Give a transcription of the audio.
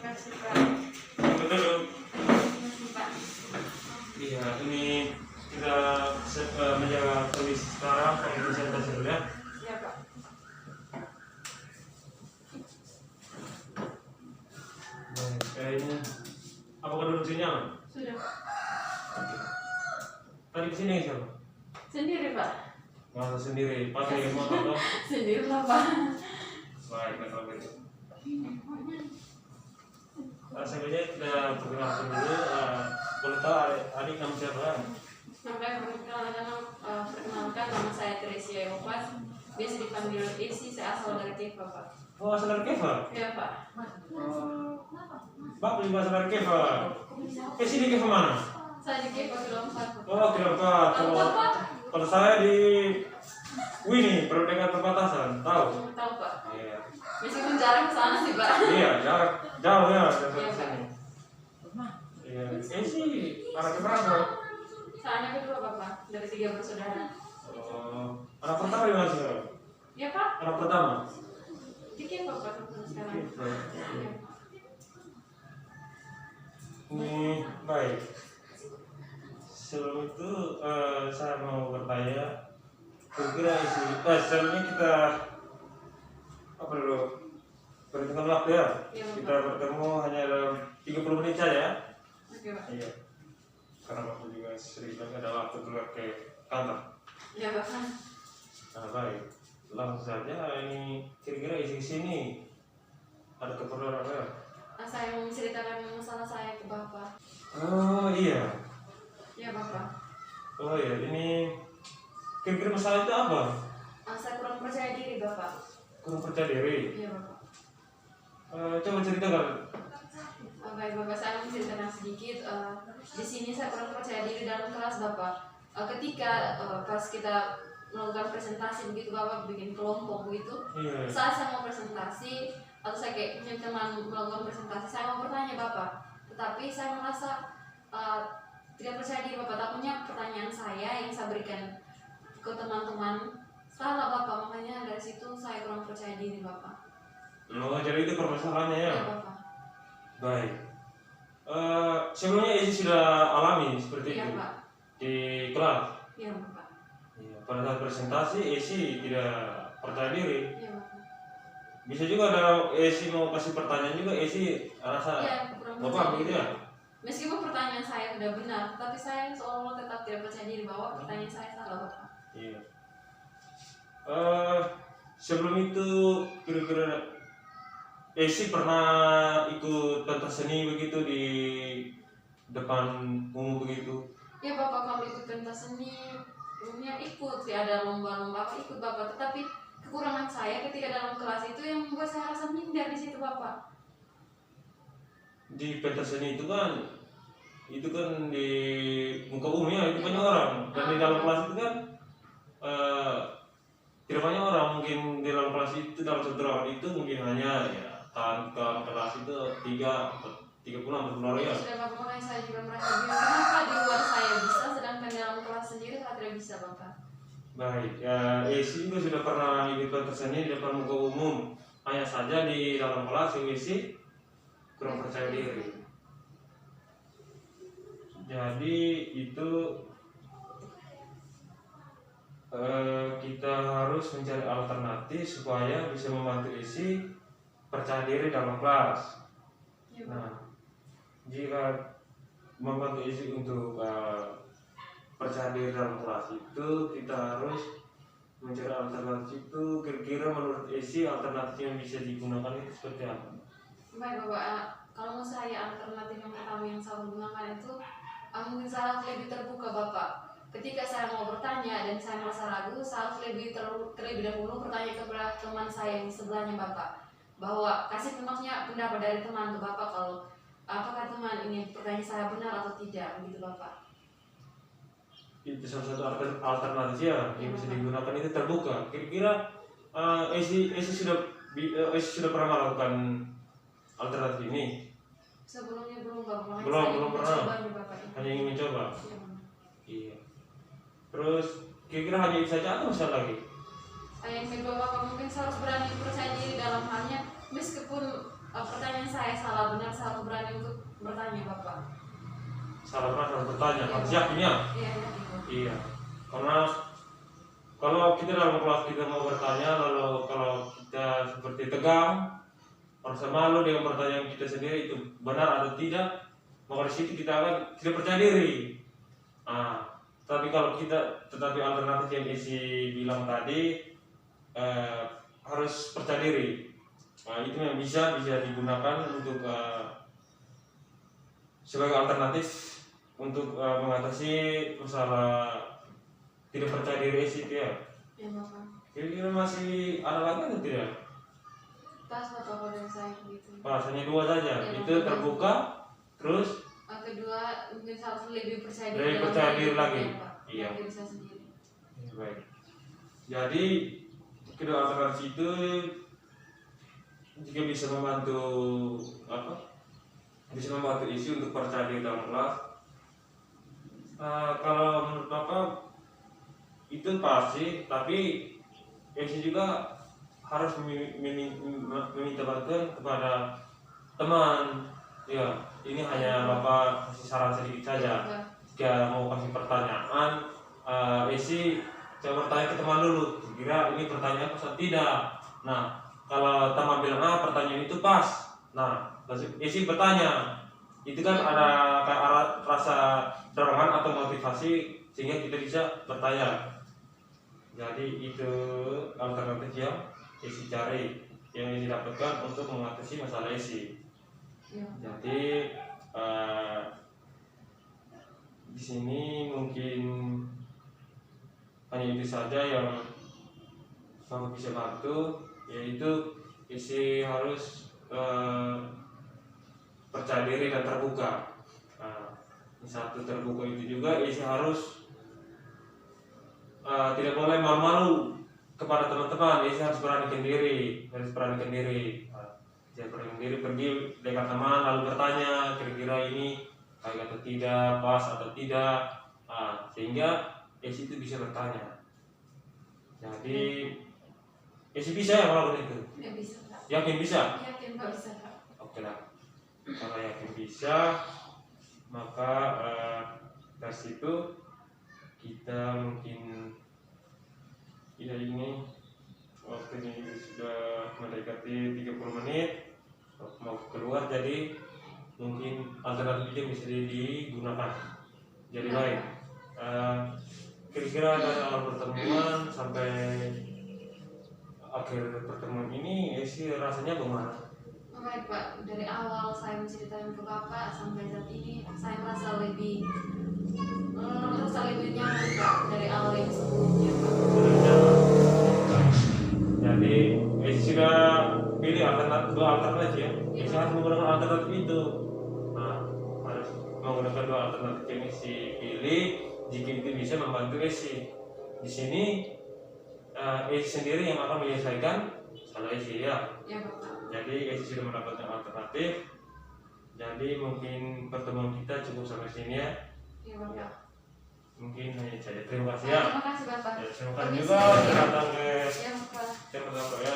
kasih Pak. Betul. Terima kasih Pak. Iya, ini kita menjaga kondisi sekarang, kondisi sanitasi dulu ya. Ya Pak. Baik, kayaknya apakah duduk sini aman? Sudah Pak. Oke. Tadi kesini siapa? Sendiri Pak. Masa sendiri, pakai motor dong? Sendiri lah Pak. Baik, kalau gitu. Sebenarnya kita perkenalkan dulu. Boleh tahu adik kamu siapa? Perkenalkan nama saya Teresia Yopas. Biasa dipanggil Esi, saya asal dari Keva Pak. Oh, asal dari Keva? Iya Pak. Bak beli asal dari Keva. Sini Keva mana? Saya di Keva Kilometer 1. Oh, Kilometer. Kalau saya di Wini, perbedaan perbatasan, tahu? Tahu Pak. Iya. Meskipun jarang ke sana sih Pak. Iya, jauh ya dari Iya, sini. Iya, sih anak berapa? Saya kedua Bapak, dari 3 bersaudara. Oh, anak pertama di mana sekarang? Iya Pak. Anak pertama. Di Keva Pak sekarang. Iya, Pak. Ini baik. Sebelum itu saya mau bertanya. Kira-kira sebelumnya kita apa dulu? Perhitungan waktu ya. Iya, Bapak. Kita bertemu hanya dalam 30 menit saja. Oke Pak. Iya. Karena waktu juga sering ada waktu keluar ke kantor. Iya Bapak. Nah baik. Langsung saja ini kira-kira isi sini ada keperluan apa ya? Saya mau menceritakan masalah saya ke Bapak. Oh iya. Iya Bapak. Oh iya, ini kira-kira masalah itu apa? Saya kurang percaya diri Bapak. Kurang percaya diri. Iya Bapak. Coba ceritakan. Baik Bapak, saya mau menceritakan sedikit. Di sini saya kurang percaya diri dalam kelas Bapak. Ketika pas kita melakukan presentasi begitu Bapak bikin kelompok begitu. Iya. Saat saya mau presentasi atau saya kayak punya teman melakukan presentasi, saya mau bertanya Bapak. Tetapi saya merasa tidak percaya diri Bapak. Takutnya pertanyaan saya yang saya berikan ke teman-teman salah Bapak. Makanya dari situ saya kurang percaya diri Bapak. Oh, jadi itu permasalahannya ya? Iya Bapak. Baik. Sebelumnya Isi sudah alami seperti Iya itu Pak. di kelas. Iya Bapak. Iya. Pada saat presentasi Isi tidak percaya diri. Iya Bapak. Bisa juga ada Isi mau kasih pertanyaan juga Isi rasa Iya, kurang Bapak percaya begitu diri. ya? Meskipun pertanyaan saya sudah benar, tapi saya seolah-olah tetap tidak percaya diri bahwa pertanyaan saya salah Bapak. Iya. Sebelum itu kira-kira Esi pernah ikut pentas seni begitu di depan umum begitu? Ya Bapak, kalau ikut pentas seni umumnya ikut sih, ada lomba-lomba apa ikut Bapak. Tetapi kekurangan saya ketika dalam kelas itu yang membuat saya rasa minder di situ Bapak. Di pentas seni itu kan di muka umum ya, itu banyak orang, dan di dalam kelas itu kan tidak banyak orang. Mungkin di dalam kelas itu, dalam satu ruangan itu mungkin hanya ya kawan kelas itu 30-40 orang ya. Sudah Bapak, makanya saya juga merasa bingung kenapa di luar saya bisa sedangkan dalam kelas sendiri saya tidak bisa Bapak. Baik, ya Esi juga sudah pernah ikut pentas seni di depan muka umum. Hanya saja di dalam kelas Esi kurang percaya diri. Jadi itu kita harus mencari alternatif supaya bisa membantu Esi percaya diri dalam kelas. Ya, Bapak. Nah, jika membantu Esi untuk percaya diri dalam kelas itu, kita harus mencari alternatif itu. Kira-kira menurut Esi alternatif yang bisa digunakan itu seperti apa? Baik Bapak, kalau menurut saya alternatif yang pertama yang saya gunakan itu mungkin saya harus lebih terbuka Bapak. Ketika saya mau bertanya dan saya merasa ragu, saya harus terlebih dahulu bertanya kepada teman saya yang di sebelahnya Bapak. Bahwa kasih maksudnya pendapat dari teman ke Bapak kalau apakah teman ini pertanyaan saya benar atau tidak begitu Bapak. Itu salah satu alternatif ya yang bisa digunakan, itu terbuka. Kira-kira Esi sudah pernah melakukan alternatif ini? Sebelumnya belum Bapak, makanya Belum saya ingin pernah. mencobanya, Bapak. Hanya ingin mencoba. Iya, Bapak. Iya. Terus kira-kira hanya itu saja atau bisa lagi? Yang kedua Bapak, mungkin saya harus berani percaya diri dalam halnya meskipun pertanyaan saya salah benar, saya harus berani untuk bertanya Bapak. Salah benar harus bertanya, harus yakin ya. Iya, yakin. Iya, karena kalau kita dalam kelas kita mau bertanya, lalu kalau kita seperti tegang, merasa malu dengan pertanyaan kita sendiri itu benar atau tidak, maka di situ kita akan tidak percaya diri. Tapi kalau kita, tetapi alternatif yang isi bilang tadi, harus percaya diri. Itu yang bisa digunakan untuk sebagai alternatif untuk mengatasi masalah tidak percaya diri itu ya. Iya Bapak. Kira-kira masih ada lagi atau tidak? Pas Bapak pada saya gitu. Hanya dua saja. Ya, itu terbuka, terus kedua mungkin saya harus lebih percaya diri. lebih percaya diri lagi. Pak. Iya. Diri saya sendiri. Baik. Jadi kedua alternatif itu jika bisa membantu bisa membantu isi untuk percaya diri dalam kelas. Kalau menurut Bapak itu pasti, tapi isi juga harus meminta bantuan kepada teman. Ya, ini hanya Bapak kasih saran sedikit saja. Jika mau kasih pertanyaan, isi coba bertanya ke teman dulu, kira ini pertanyaan pas atau tidak. Nah, kalau teman bilang pertanyaan itu pas, nah isi bertanya, itu kan ada rasa dorongan atau motivasi sehingga kita bisa bertanya. Jadi itu alternatif yang isi cari, yang isi dapatkan untuk mengatasi masalah isi. Ya. Jadi di sini mungkin hanya itu saja yang kamu bisa bantu, yaitu isi harus percaya diri dan terbuka. Satu terbuka itu juga isi harus tidak boleh malu-malu kepada teman-teman. Isi harus beranikan diri, pergi dekat teman lalu bertanya kira-kira ini baik atau tidak, pas atau tidak, sehingga isi itu bisa bertanya. Jadi isi bisa ya melakukan itu? Ya bisa Pak. Yakin bisa? Yakin Pak bisa Pak. Oke lah, kalau yakin bisa, maka dari situ kita mungkin ini waktunya sudah mendekati 30 menit mau keluar, jadi mungkin alternatif itu bisa digunakan. Jadi baik, kira-kira dari awal pertemuan sampai akhir pertemuan ini sih rasanya bagaimana? Baik Pak, dari awal saya menceritakan ke Bapak sampai saat ini saya merasa lebih nyaman Pak dari awal yang sebelumnya Pak. Jadi sudah pilih dua alternatif ya. Isi harus menggunakan alternatif itu. Harus menggunakan dua alternatif yang isi pilih jika itu bisa membantu isi. Di sini isi sendiri yang akan menyelesaikan salah isi ya. Ya Bapak. Jadi isi sudah mendapatkan alternatif. Jadi mungkin pertemuan kita cukup sampai sini ya. Ya Bapak. Mungkin hanya saja. Terima kasih ya. Terima kasih Bapak. Terima kasih juga sudah datang ke Ya Bapak. Bapak ya.